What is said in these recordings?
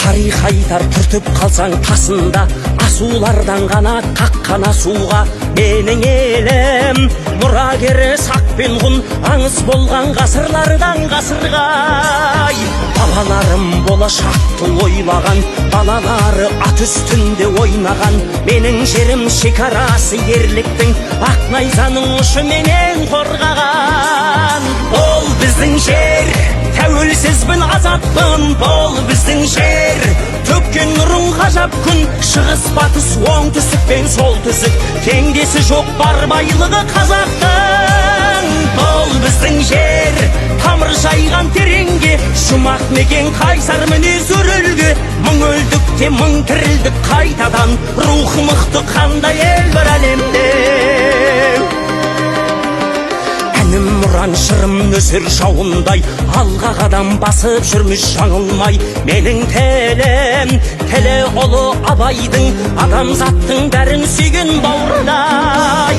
тарих айтар түртіп қалсаң тасында, асулардан ғана қаққан асуға. Менің елім мұрагері сақ пен ғұн, аңыз болған ғасырлардан ғасырға. Балаларым болашақты ойлаған, балалары ат үстінде ойнаған. Менің жерім шекарасы ерліктің, ақ найзаның ұшыменен қорғаған. Ол біздің жер, тәуелсізбін, азатпын, бұл біздің жер. Төккен нұрың ғажап күн, шығыс батыс оңтүстік пен солтүстік, теңдесі жоқ бар байлығы қазақтың. Бұл біздің жер, тамыр жайған тереңге, жұмақ мекен қайсар мінез өрілге. Мың өлдік те мың тірілдік қайтадан, рухы мықты қандай ел бір әлемде. Әнім мұран шырым нөсер жауындай, алға қадам басып жүрміз жаңылмай. Менің тілім, тілі ұлы абайдың, адамзаттың бәрін сүйген бауырдай.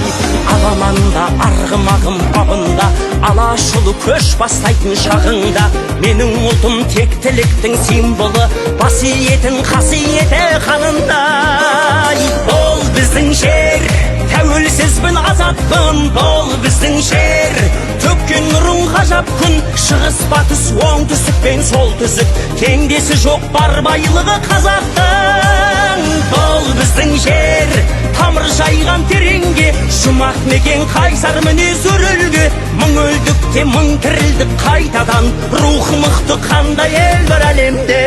Аламанда арғымағым бабында, алашұлы көш бастайтын шағында. Менің ұлтым тектіліктің символы, басиетін қасиеті қанындай. Ол біздің жер, тәуелсізбін, азатпын, бұл біздің жер. Төккен нұрың ғажап күн, шығыс батыс оңтүстік пен солтүстік, теңдесі жоқ бар байлығы қазақтың. Бұл біздің жер, тамыр жайған тереңге, жұмақ мекен қайсар мінез өрілге. Мың өлдік те мың тірілдік қайтадан, рухы мықты қандай ел бір әлемде.